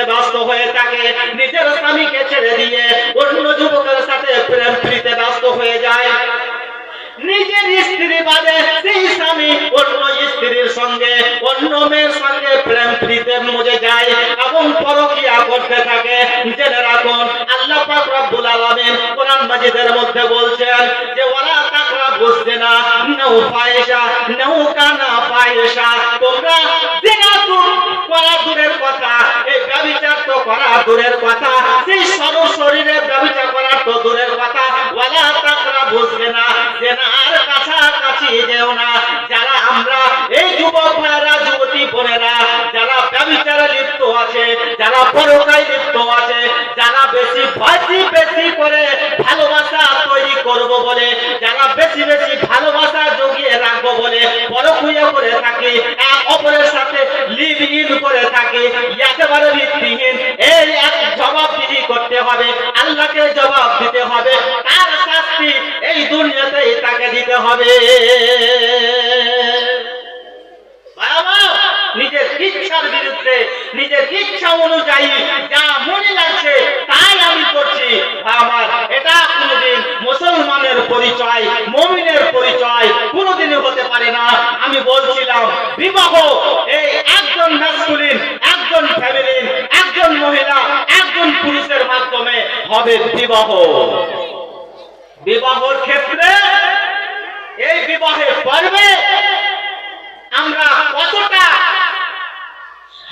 ব্যস্ত হয়ে থাকে, নিজের স্বামীকে ছেড়ে দিয়ে অন্য যুবকের সাথে প্রেম প্রীতিতে ব্যস্ত হয়ে যায়। নিজের স্ত্রী বাদে সেই স্বামী অন্য স্ত্রীর সঙ্গে অন্য মেয়ের সঙ্গে প্রেম প্রীতিতে মজে যায় এবং পরকীয়া করতে থাকে। জেনে রাখুন, আল্লাহ পাক রব্বুল আলামিন কোরআন মাজিদের মধ্যে বলছেন যে ওয়ালা তাকরাবুজ জিনা নাও ফাহিশা নাও কানা ফাহিশা, তোমরা জিনা তো করা দূরের কথা, এই ব্যভিচার তো করা দূরের কথা, সেই সর্বশরীরে ব্যভিচার করা তো দূরের কথা, ওয়ালা তাকরাবুজ জিনা, জিনার কাছাকাছি যেও না। যারা আমরা এই যুবক ভাইরা যুবতী বোনেরা যারা ব্যভিচারে লিপ্ত আছে, যারা পরকায় লিপ্ত আছে, যারা বেশি বেশি করে ভালোবাসা তৈরি করব বলে, যারা বেশি বেশি ভালোবাসা জগিয়ে রাখবো বলে পরকীয়া করে থাকি, এক অপরের সাথে লিভ ইন করে থাকি, একেবারে ভিত্তিহীন, এই এক জবাবদিহি করতে হবে, আল্লাহকে জবাব দিতে হবে, তার শাস্তি এই দুনিয়াতেই তাকে দিতে হবে। নিজের ইচ্ছার বিরুদ্ধে নিজের ইচ্ছা অনুযায়ী যা মনে লাগছে তাই আমি করছি, আমার এটা কোনোদিন মুসলমানের পরিচয়, মুমিনের পরিচয় কোনোদিনই হতে পারে না। আমি বলছিলাম বিবাহ এই একজন ম্যাসকুলিন, একজন ফ্যামিলিন, একজন মহিলা, একজন পুরুষের মাধ্যমে হবে বিবাহ। বিবাহের ক্ষেত্রে এই বিবাহের পর্বে আমরা কতটা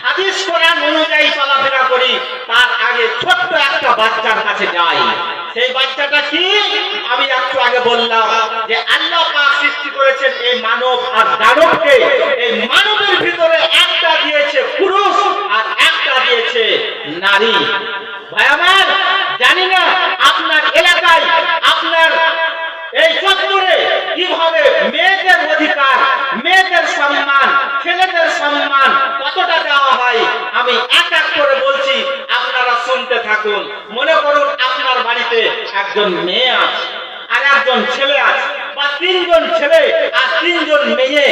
হাদিস কোরআন অনুযায়ী চলাফেরা করি, তার আগে ছোট্ট একটা বাচ্চার কাছে যাই। সেই বাচ্চাটা কি? আমি একটু আগে বললাম যে আল্লাহ পাক সৃষ্টি করেছেন এই মানব আর দানবকে, এই মানবের ভিতরে একটা দিয়েছে পুরুষ আর একটা দিয়েছে নারী। ভাই আমার, জানি না আপনার এলাকায়, আপনার এই চত্বরে কিভাবে মেয়েদের অধিকার, মেয়েদের সম্মান, ছেলেদের সম্মান কতটা দেওয়া হয়। আমি এক এক করে বলছি, আপনারা শুনতে থাকুন। মনে করুন আপনার বাড়িতে একজন মেয়ে আছে আর একজন ছেলে আছে, বা তিনজন ছেলে আর তিনজন মেয়ে,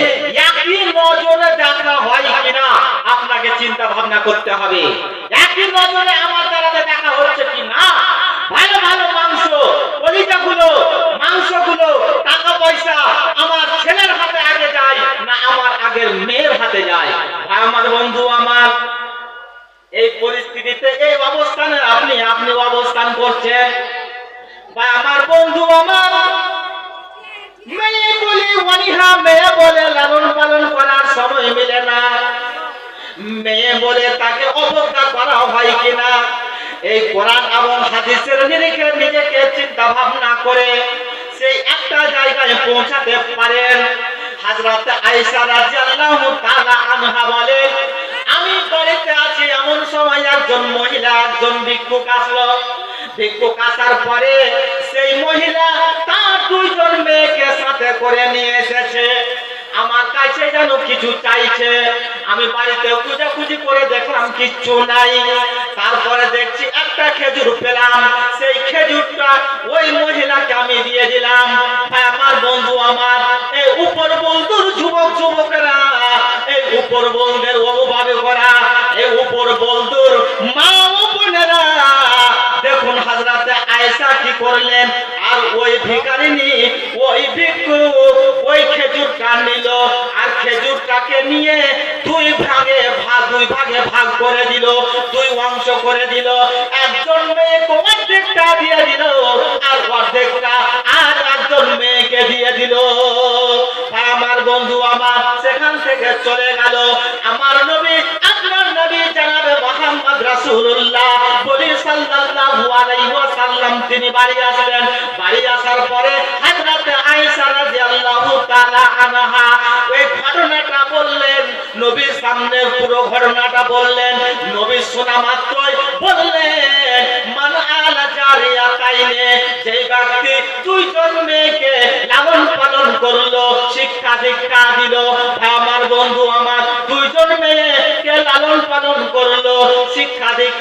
একই নজরে দেখা হয় কিনা আপনাকে চিন্তা ভাবনা করতে হবে। একই নজরে আমার দ্বারা দেখা হচ্ছে কিনা। ভালো ভালো মাংস, কলিজাগুলো, মাংসগুলো, টাকা পয়সা আমার ছেলের হাতে আগে যায় না আমার আগের মেয়ের হাতে যায়? আমার বন্ধু আমার, এই পরিস্থিতিতে এই অবস্থানে আপনি অবস্থান করছেন। বা আমার বন্ধু আমার, মেয়ে বলে অনীহা, মেয়ে বলে লালন পালন করার সময় মিলে না, মেয়ে বলে তাকে অবজ্ঞা করা হয় কিনা, এই কোরআন এবং হাদিসের নিরিখে নিজেকে চিন্তা ভাবনা করে সেই একটা জায়গায় পৌঁছাতে পারেন। হযরত আয়েশা রাদিয়াল্লাহু তাআলা আনহা বলেন, আমি বাড়িতে আছি, এমন সময় একজন মহিলা, একজন ভিক্ষুক আসলো। ভিক্ষুক আসার পরে সেই মহিলা তার দুইজন মেয়েকে সাথে করে নিয়ে এসেছে। আমার কাছে যেন কিছু চাইছে। আমি বাড়িতে খুঁজাখুঁজি করে দেখলাম কিচ্ছু নাই। তারপরে দেখছি একটা খেজুর পেলাম, সেই খেজুরটা ওই মহিলাকে আমি দিয়ে দিলাম। আমার বন্ধু আমার, এই উপর বন্ধুর যুবক যুবকেরা, এই উপর বন্ধুদের অভাবে করা, এই উপর বন্ধুর মা ও বোনেরা, দেখুন হযরত আয়েশা কি করলেন। আর ওই ভিখারিনী, ওই ভিক্ষুক ওই খেজুরটা নিল আর খেজুরটাকে নিয়ে দুই ভাগে ভাগ করে দিল, দুই অংশ করে দিল। একজন মেয়েকে অর্ধেকটা দিয়ে দিল আর অর্ধেকটা আর একজন মেয়েকে দিয়ে দিল। আমার বন্ধু আমার, সেখান থেকে চলে গেল। আমার নবী, আপনার নবী জনাবে মুহাম্মদ রাসূলুল্লাহ বলি সাল্লাল্লাহু আলাইহি ওয়াসাল্লাম, তিনি বাড়ি আসলেন। বাড়ি আসার পরে হযরত আয়েশা রাদিয়াল্লাহু তাআলা আনহা ওই ঘটনাটা বললেন, নবীর সামনে পুরো ঘটনাটা বললেন। নবী শোনা মাত্রই বললেন, মান আলা জারিয়াতাইনে, যে ব্যক্তি দুইজন মেয়েকে লালন পালন করলো, শিক্ষা দীক্ষা দিল। আমার বন্ধু আমার, দুইজন মেয়েকে লালন পালন করলো, শিক্ষা দীক্ষা